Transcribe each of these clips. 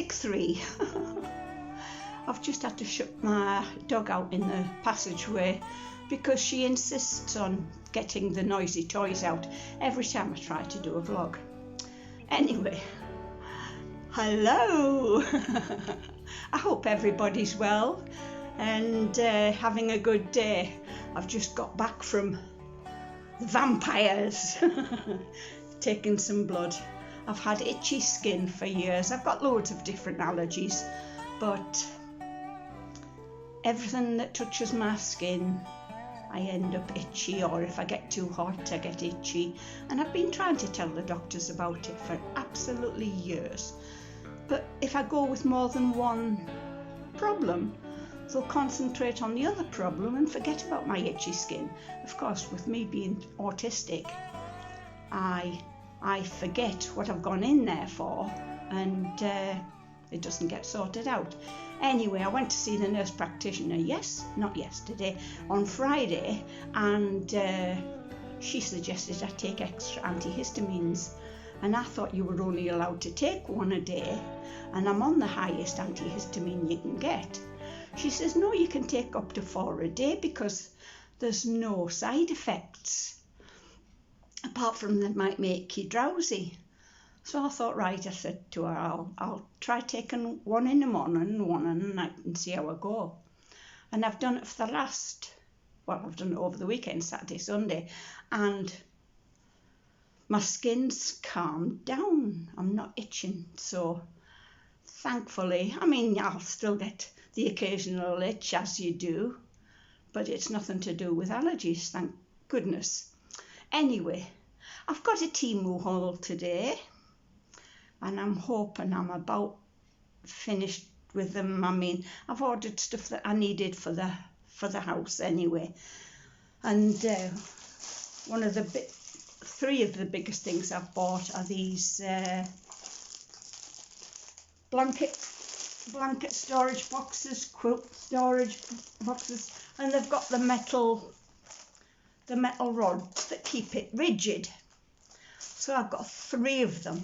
Take 3. I've just had to shut my dog out in the passageway because she insists on getting the noisy toys out every time I try to do a vlog. Anyway, hello! I hope everybody's well and having a good day. I've just got back from the vampires, taking some blood. I've had itchy skin for years. I've got loads of different allergies, but everything that touches my skin, I end up itchy, or if I get too hot, I get itchy. And I've been trying to tell the doctors about it for absolutely years. But if I go with more than one problem, they'll concentrate on the other problem and forget about my itchy skin. Of course, with me being autistic, I forget what I've gone in there for, and it doesn't get sorted out. Anyway, I went to see the nurse practitioner, on Friday, and she suggested I take extra antihistamines. And I thought you were only allowed to take 1 a day, and I'm on the highest antihistamine you can get. She says, no, you can take up to 4 a day because there's no side effects, apart from they might make you drowsy. So I thought, right, I said to her, I'll try taking 1 in the morning and 1 in the night and see how I go. And I've done it for I've done it over the weekend, Saturday, Sunday, and my skin's calmed down. I'm not itching, so thankfully, I'll still get the occasional itch, as you do, but it's nothing to do with allergies, thank goodness. Anyway, I've got a Temu haul today, and I'm hoping I'm about finished with them. I've ordered stuff that I needed for the house anyway, and 3 of the biggest things I've bought are these blanket storage boxes, quilt storage boxes, and they've got the metal rods that keep it rigid. So I've got 3 of them.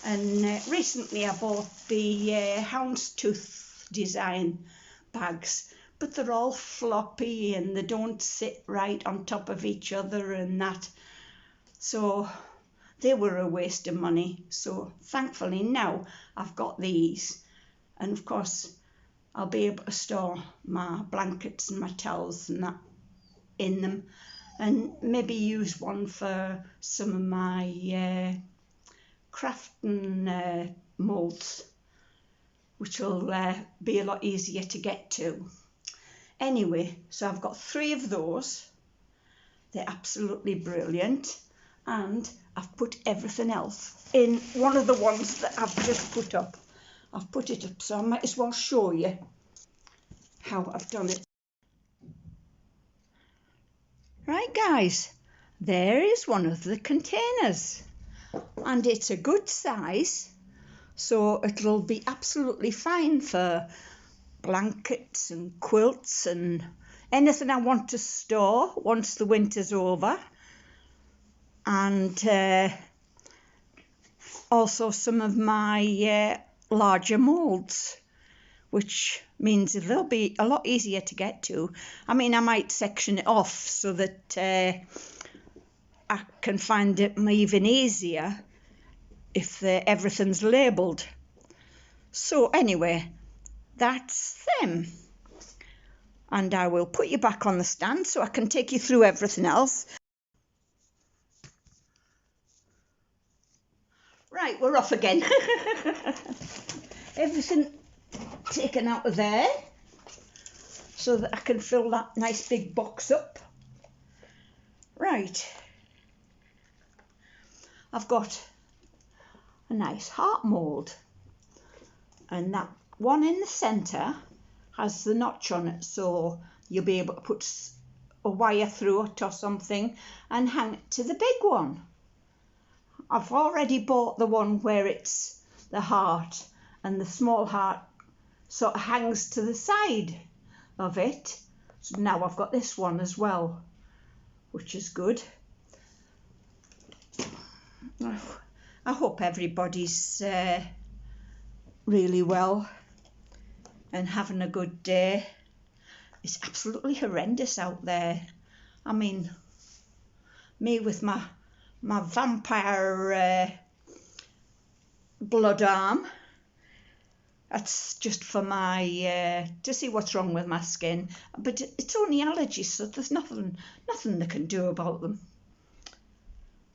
And recently I bought the houndstooth design bags, but they're all floppy and they don't sit right on top of each other and that. So they were a waste of money. So thankfully now I've got these. And of course I'll be able to store my blankets and my towels and that in them, and maybe use one for some of my crafting moulds, which will be a lot easier to get to. Anyway, so I've got 3 of those. They're absolutely brilliant, and I've put everything else in one of the ones that I've just put up. I've put it up, so I might as well show you how I've done it. Right guys, there is one of the containers, and it's a good size, so it'll be absolutely fine for blankets and quilts and anything I want to store once the winter's over, and also some of my larger moulds, which means they'll be a lot easier to get to. I might section it off so that I can find it even easier if everything's labelled. So anyway, that's them. And I will put you back on the stand so I can take you through everything else. Right, we're off again. Everything taken out of there so that I can fill that nice big box up. Right, I've got a nice heart mould, and that one in the centre has the notch on it, so you'll be able to put a wire through it or something and hang it to the big one. I've already bought the one where it's the heart, and the small heart sort of hangs to the side of it. So now I've got this one as well, which is good. I hope everybody's really well and having a good day. It's absolutely horrendous out there. I mean, me with my vampire blood arm. That's just for my to see what's wrong with my skin. But it's only allergies, so there's nothing they can do about them.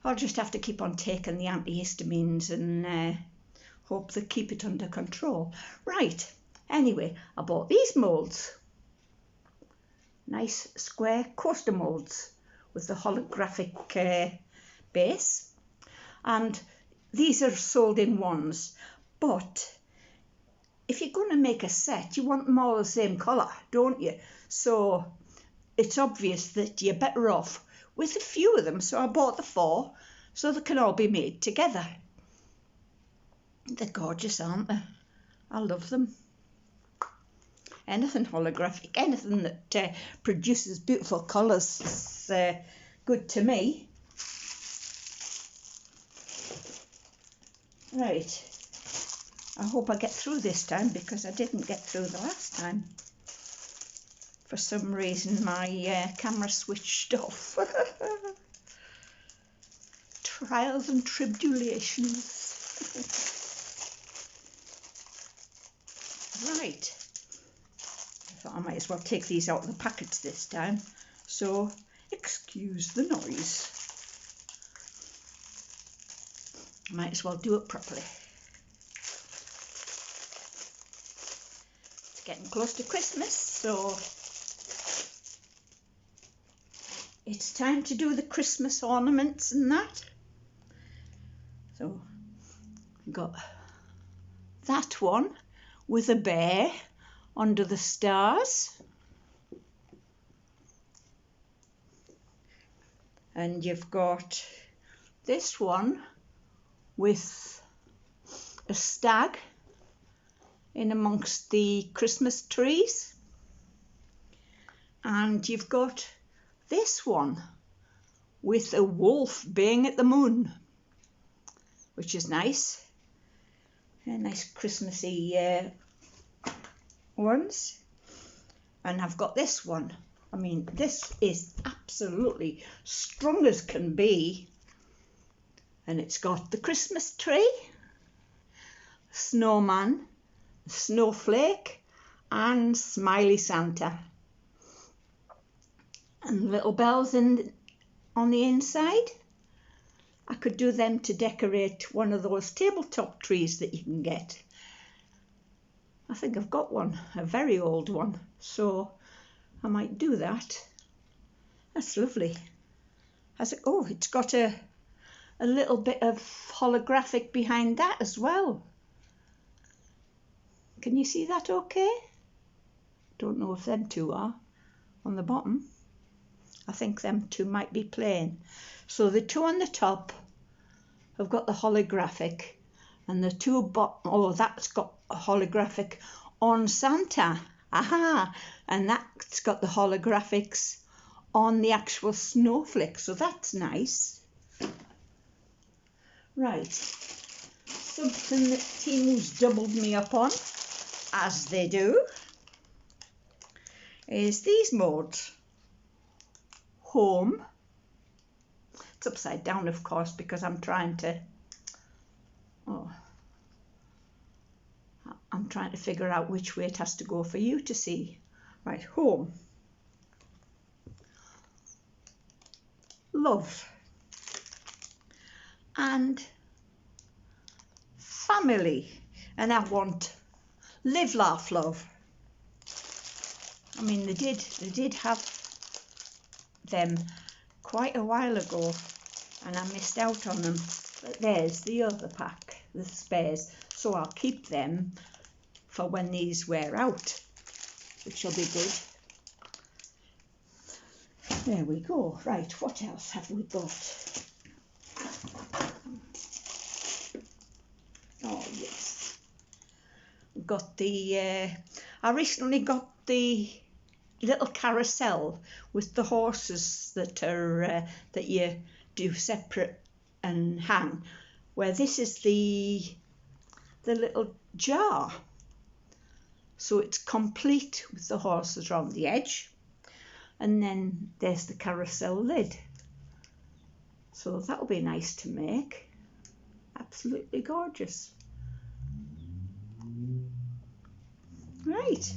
I'll just have to keep on taking the antihistamines and hope they keep it under control. Right. Anyway, I bought these moulds. Nice square coaster moulds with the holographic base. And these are sold in ones. But if you're going to make a set, you want them all the same colour, don't you? So it's obvious that you're better off with a few of them. So I bought the 4 so they can all be made together. They're gorgeous, aren't they? I love them. Anything holographic, anything that produces beautiful colours is good to me. Right. I hope I get through this time because I didn't get through the last time. For some reason my camera switched off. Trials and tribulations. Right. I thought I might as well take these out of the packets this time. So excuse the noise. I might as well do it properly. Getting close to Christmas, so it's time to do the Christmas ornaments and that. So I've got that one with a bear under the stars, and you've got this one with a stag in amongst the Christmas trees, and you've got this one with a wolf baying at the moon, which is nice. Nice Christmassy ones. And I've got this one. I mean, this is absolutely strong as can be, and it's got the Christmas tree, snowman, snowflake and smiley Santa, and little bells on the inside. I could do them to decorate one of those tabletop trees that you can get. I think I've got one, a very old one, so I might do that. That's lovely. Oh, it's got a little bit of holographic behind that as well. Can you see that okay? Don't know if them two are on the bottom. I think them two might be plain. So the two on the top have got the holographic, and the two bottom, oh, that's got a holographic on Santa. Aha! And that's got the holographics on the actual snowflake, so that's nice. Right. Something that Temu's doubled me up on, as they do, is these modes. Home. It's upside down, of course, because I'm trying to figure out which way it has to go for you to see. Right, home. Love. And family. And I want live, laugh, love. I mean, they did have them quite a while ago and I missed out on them, but there's the other pack, the spares, so I'll keep them for when these wear out, which will be good. There we go. Right, what else have we got? Oh yes, we've got the I recently got the little carousel with the horses that are that you do separate and hang, where this is the little jar. So it's complete with the horses around the edge. And then there's the carousel lid. So that'll be nice to make. Absolutely gorgeous. Right.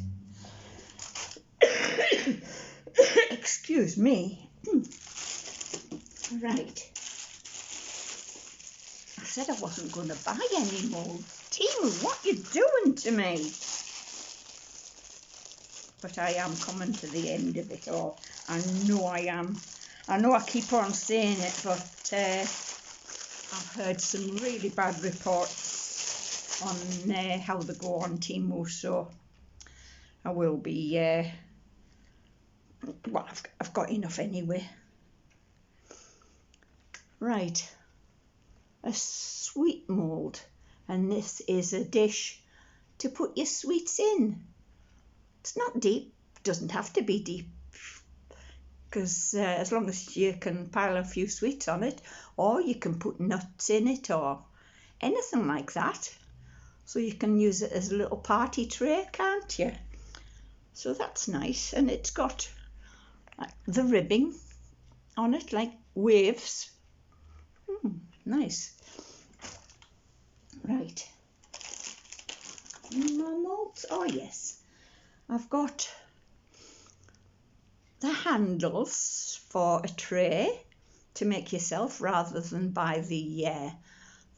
Excuse me. Right. I said I wasn't going to buy any molds. Temu, what you doing to me? But I am coming to the end of it all. I know I am. I know I keep on saying it, but I've heard some really bad reports on how they go on Temu, so I will be, well, I've got enough anyway. Right, a sweet mould, and this is a dish to put your sweets in. It's not deep, doesn't have to be deep, because as long as you can pile a few sweets on it, or you can put nuts in it or anything like that. So you can use it as a little party tray, can't you? So that's nice, and it's got the ribbing on it like waves. Nice. Right. More molds? Oh yes. I've got the handles for a tray to make yourself rather than buy the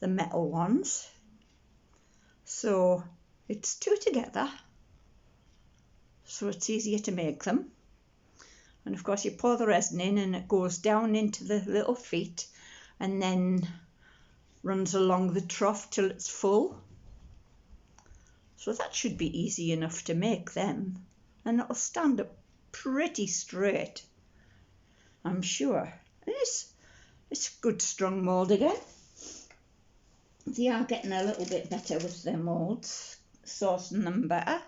metal ones. So it's two together, so it's easier to make them. And of course you pour the resin in and it goes down into the little feet and then runs along the trough till it's full. So that should be easy enough to make them, and it'll stand up pretty straight, I'm sure. It's a good strong mould again. They are getting a little bit better with their moulds, sourcing them better.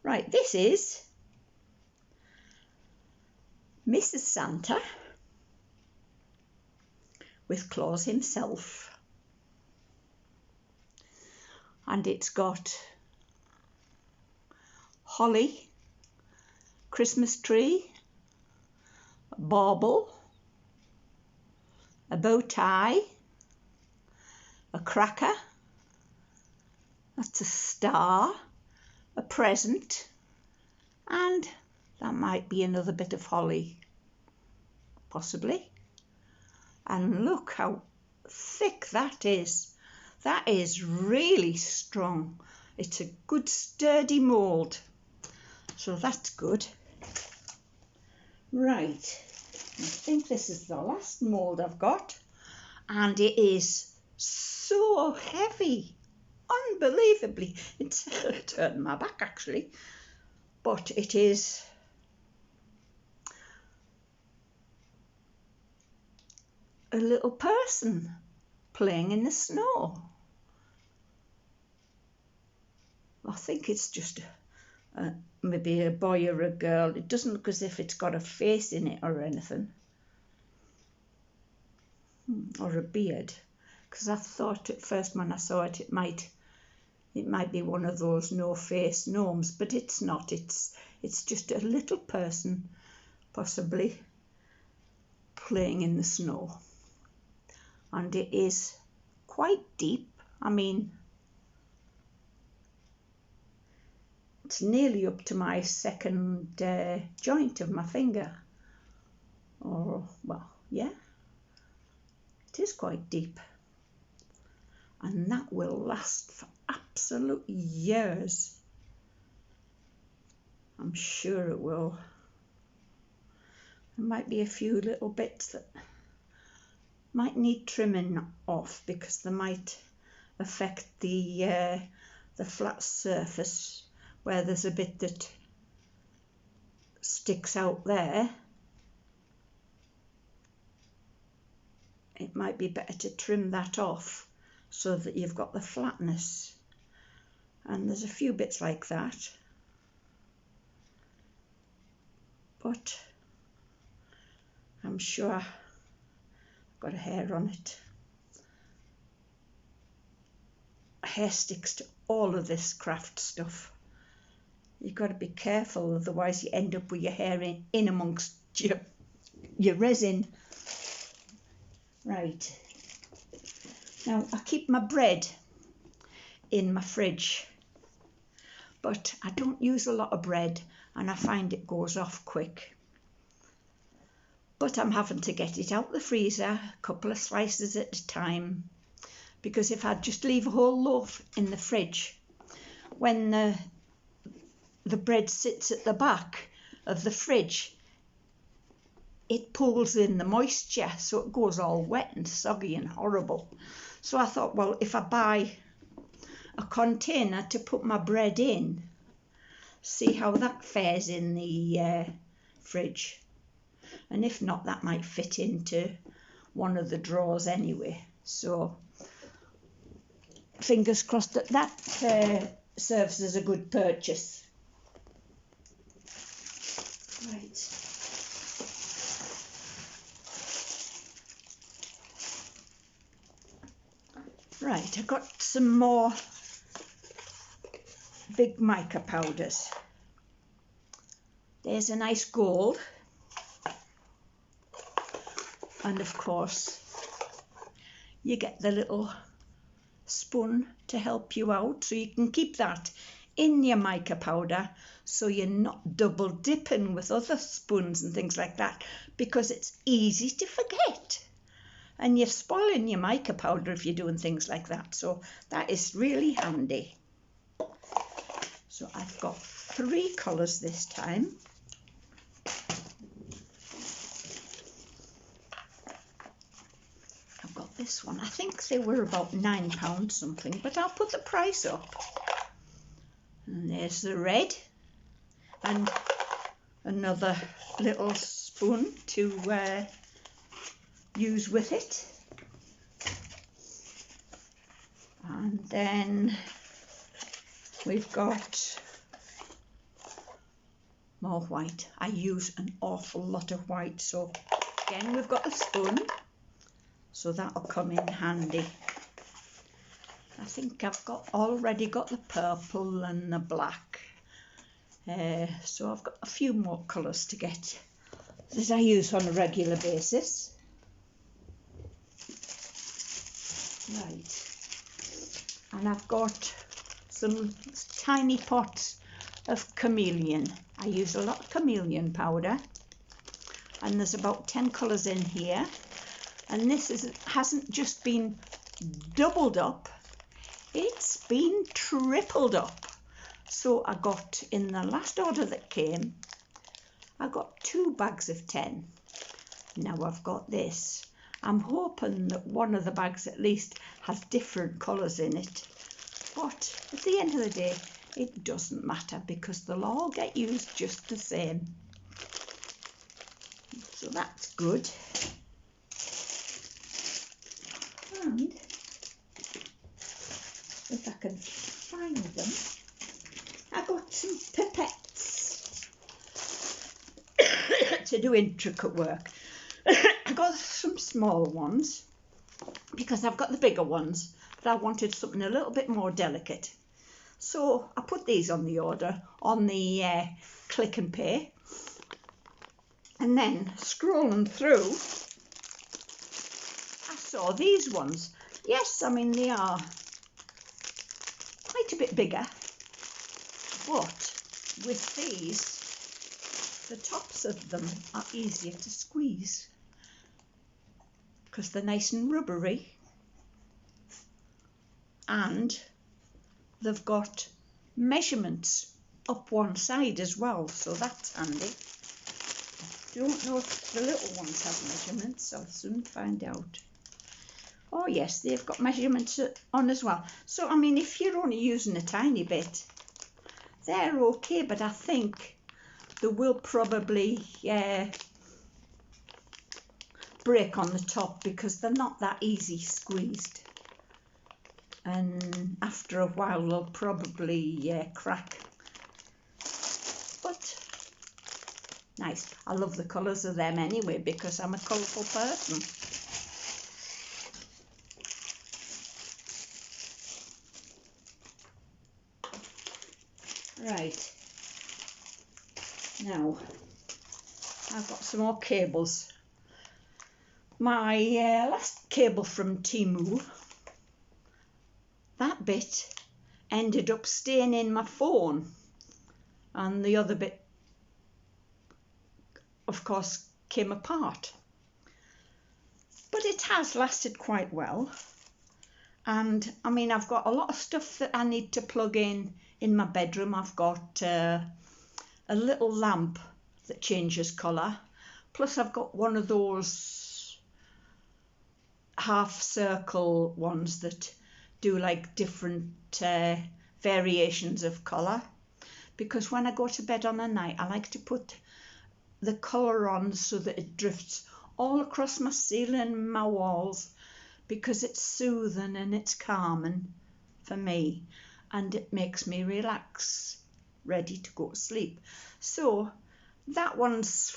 Right, this is Mrs. Santa with Claus himself. And it's got holly, Christmas tree, a bauble, a bow tie, a cracker, that's a star, a present, and that might be another bit of holly, possibly. And look how thick that is. That is really strong. It's a good sturdy mould. So that's good. Right, I think this is the last mould I've got. And it is so heavy. Unbelievably. It's hurting my back actually. But it is a little person playing in the snow. I think it's just maybe a boy or a girl. It doesn't look as if it's got a face in it or anything. Or a beard. Because I thought at first when I saw it, it might be one of those no-face gnomes, but it's not. It's just a little person, possibly, playing in the snow. And it is quite deep. I mean, it's nearly up to my second joint of my finger. Or, well, yeah, it is quite deep. And that will last for absolute years. I'm sure it will. There might be a few little bits that might need trimming off because they might affect the flat surface where there's a bit that sticks out there. It might be better to trim that off so that you've got the flatness. And there's a few bits like that. But I'm sure I've got a hair on it. hair sticks to all of this craft stuff. You've got to be careful, otherwise you end up with your hair in amongst your resin. Right. Now I keep my bread in my fridge, but I don't use a lot of bread and I find it goes off quick. But I'm having to get it out the freezer, a couple of slices at a time, because if I just leave a whole loaf in the fridge, when the bread sits at the back of the fridge, it pulls in the moisture, so it goes all wet and soggy and horrible. So I thought, well, if I buy a container to put my bread in, see how that fares in the fridge. And if not, that might fit into one of the drawers anyway. So fingers crossed that that serves as a good purchase. Right. Right, I got some more big mica powders. There's a nice gold. And of course, you get the little spoon to help you out, so you can keep that in your mica powder so you're not double dipping with other spoons and things like that, because it's easy to forget. And you're spoiling your mica powder if you're doing things like that. So that is really handy. So I've got 3 colours this time. I've got this one. I think they were about £9 something, but I'll put the price up. And there's the red. And another little spoon to use with it. And then we've got more white. I use an awful lot of white, so again we've got a spoon, so that'll come in handy. I think I've already got the purple and the black, so I've got a few more colours to get that I use on a regular basis. Right, and I've got some tiny pots of chameleon. I use a lot of chameleon powder, and there's about 10 colours in here, and this hasn't just been doubled up, it's been tripled up. So I got, in the last order that came, I got 2 bags of 10. Now I've got this. I'm hoping that one of the bags at least has different colours in it, but at the end of the day it doesn't matter because they'll all get used just the same. So that's good. And if I can find them, I got some pipettes to do intricate work. I got some small ones because I've got the bigger ones, but I wanted something a little bit more delicate. So I put these on the order on the Click and Pay, and then scrolling through, I saw these ones. Yes, I mean they are quite a bit bigger, but with these, the tops of them are easier to squeeze because they're nice and rubbery, and they've got measurements up one side as well, so that's handy. I don't know if the little ones have measurements, I'll soon find out. Oh yes, they've got measurements on as well. So I mean, if you're only using a tiny bit, they're okay, but I think they will probably break on the top because they're not that easy squeezed, and after a while they'll probably crack. But nice. I love the colours of them anyway because I'm a colourful person. Right, now I've got some more cables. My last cable from Temu, that bit ended up staying in my phone, and the other bit of course came apart, but it has lasted quite well. And I mean, I've got a lot of stuff that I need to plug in my bedroom. I've got a little lamp that changes colour, plus I've got one of those half circle ones that do like different variations of colour, because when I go to bed on a night I like to put the colour on so that it drifts all across my ceiling and my walls, because it's soothing and it's calming for me, and it makes me relax, ready to go to sleep. So that one's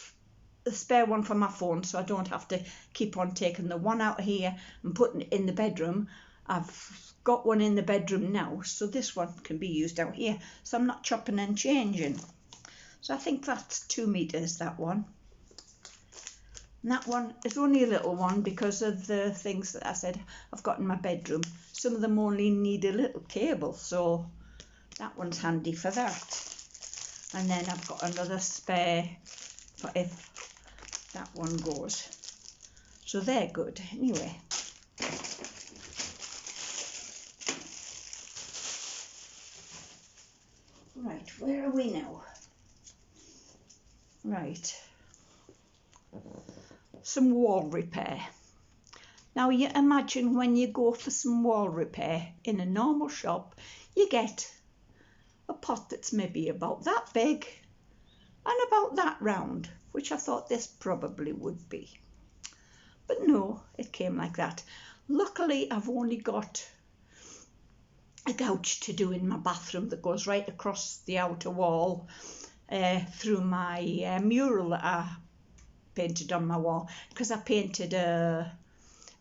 the spare one for my phone, so I don't have to keep on taking the one out here and putting it in the bedroom. I've got one in the bedroom now, so this one can be used out here, so I'm not chopping and changing. So I think that's 2 meters, that one. And that one is only a little one because of the things that I said I've got in my bedroom. Some of them only need a little cable, so that one's handy for that. And then I've got another spare for if that one goes. So they're good anyway. Right, where are we now? Right. Some wall repair. Now you imagine when you go for some wall repair in a normal shop, you get a pot that's maybe about that big and about that round, which I thought this probably would be. But no, it came like that. Luckily, I've only got a gouge to do in my bathroom that goes right across the outer wall through my mural that I painted on my wall, because I painted a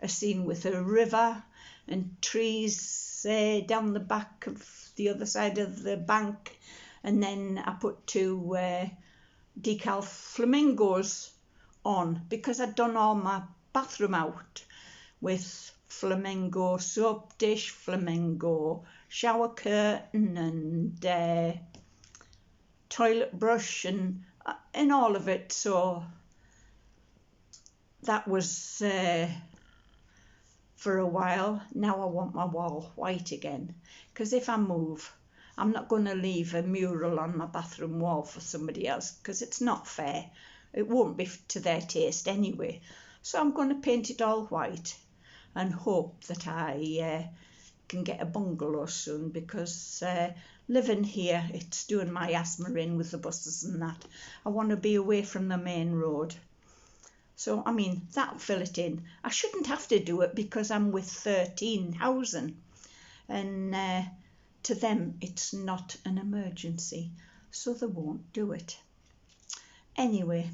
scene with a river and trees down the back of the other side of the bank, and then I put 2 decal flamingos on, because I'd done all my bathroom out with flamingo soap dish, flamingo shower curtain, and toilet brush, and all of it. So that was for a while. Now I want my wall white again, because if I move, I'm not going to leave a mural on my bathroom wall for somebody else, because it's not fair. It won't be to their taste anyway. So I'm going to paint it all white and hope that I can get a bungalow soon, because living here, it's doing my asthma in with the buses and that. I want to be away from the main road. So, I mean, that'll fill it in. I shouldn't have to do it because I'm with 13 housing, and to them it's not an emergency, so they won't do it. Anyway,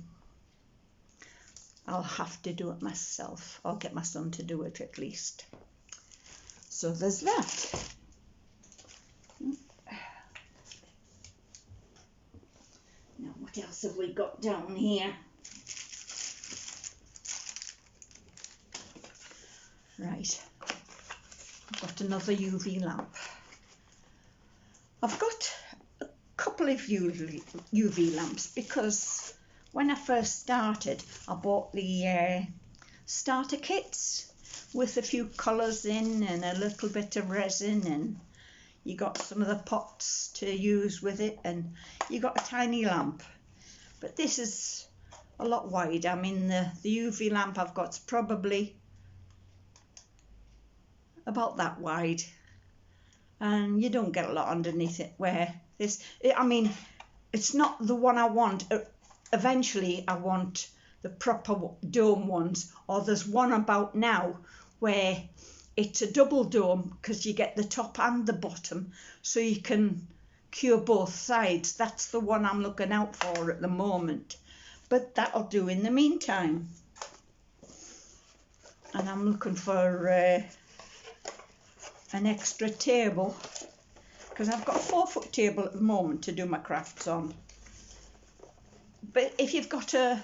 I'll have to do it myself. I'll get my son to do it at least. So there's that. Now, what else have we got down here? Right, I've got another UV lamp. I've got a couple of UV lamps, because when I first started, I bought the starter kits with a few colours in and a little bit of resin, and you got some of the pots to use with it, and you got a tiny lamp. But this is a lot wider. I mean, the UV lamp I've got's probably about that wide, and you don't get a lot underneath it, where this, I mean, it's not the one I want. Eventually I want the proper dome ones, or there's one about now where it's a double dome, because you get the top and the bottom, so you can cure both sides. That's the one I'm looking out for at the moment, but that'll do in the meantime. And I'm looking for an extra table because I've got a 4-foot table at the moment to do my crafts on. But if you've got a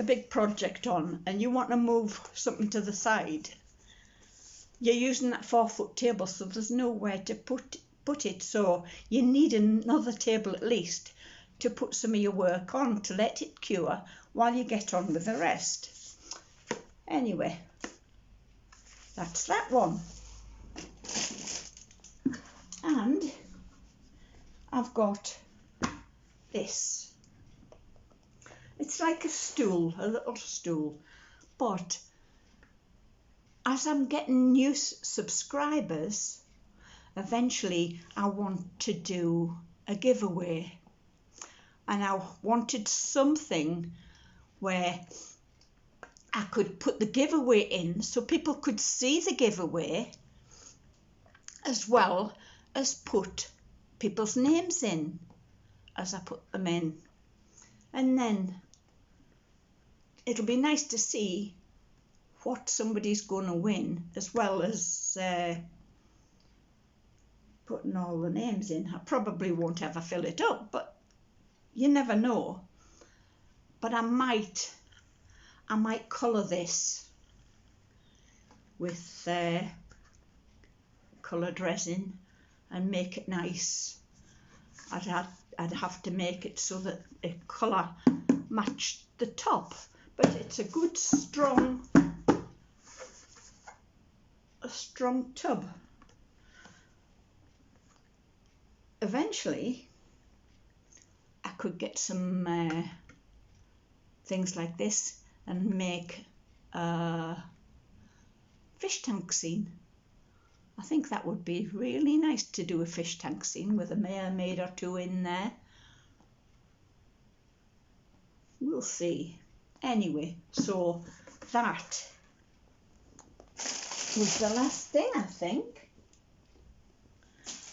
big project on and you want to move something to the side, you're using that 4-foot table, so there's nowhere to put it, so you need another table at least to put some of your work on to let it cure while you get on with the rest. Anyway, that's that one. And I've got this. It's like a stool, a little stool, but as I'm getting new subscribers, eventually I want to do a giveaway, and I wanted something where I could put the giveaway in so people could see the giveaway as well as put people's names in as I put them in, and then it'll be nice to see what somebody's going to win, as well as putting all the names in. I probably won't ever fill it up, but you never know. But I might colour this with coloured resin and make it nice. I'd have to make it so that the colour matched the top, but it's a good strong tub. Eventually I could get some things like this and make a fish tank scene. I think that would be really nice to do a fish tank scene with a mermaid or two in there. We'll see. Anyway, so that was the last thing, I think.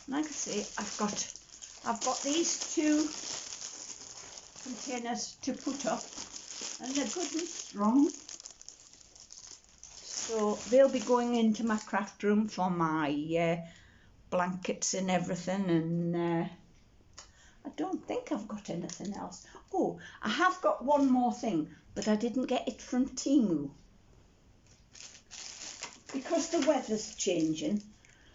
Like I say, I've got these 2 containers to put up, and they're good and strong. So they'll be going into my craft room for my blankets and everything, and I don't think I've got anything else. Oh, I have got one more thing, but I didn't get it from Temu. Because the weather's changing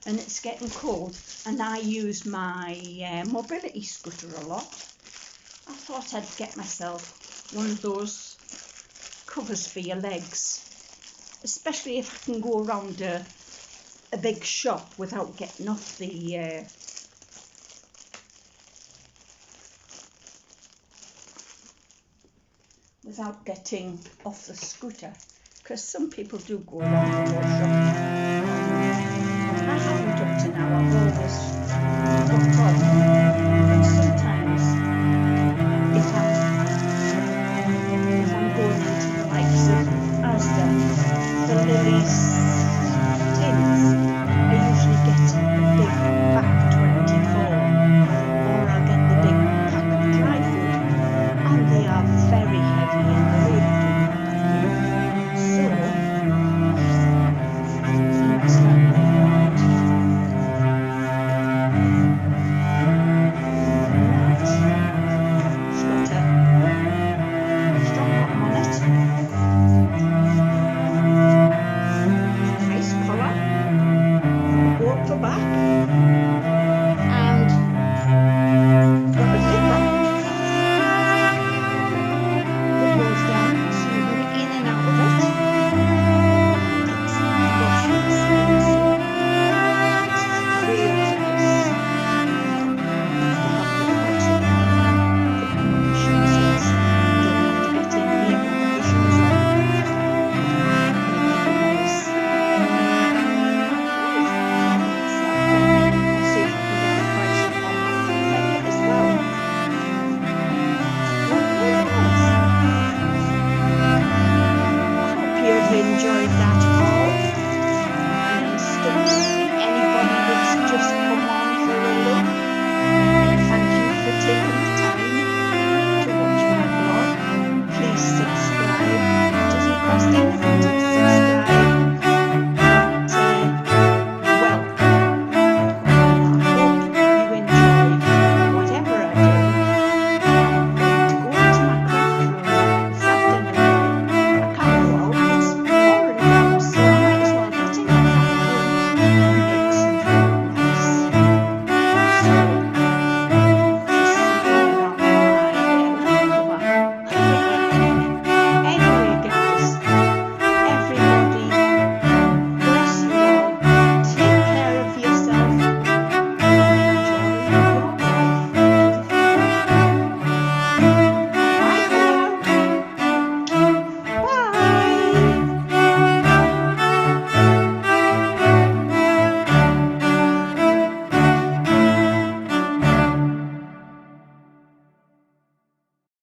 and it's getting cold, and I use my mobility scooter a lot, I thought I'd get myself one of those covers for your legs, especially if I can go around a big shop without getting off the scooter, because some people do go around the whole shop. I haven't up to now, I've always looked off, and sometimes if I'm going into the likes of Asda, the Lily's tins, I usually get a big pack 24, or I'll get the big pack of dry food, and they are very heavy and they really do not pack in. So things like that. It's got a strong bottom on it. Nice colour. Go up the back. And got a zipper that goes down so you can get in and out of it. It's washes and so it's really nice to have the cushion. Put my cushions in, so I don't have to get in here with my cushions on. Make it nice. I'll see if I can get the price up on that thing as well. Really nice. I hope you've enjoyed that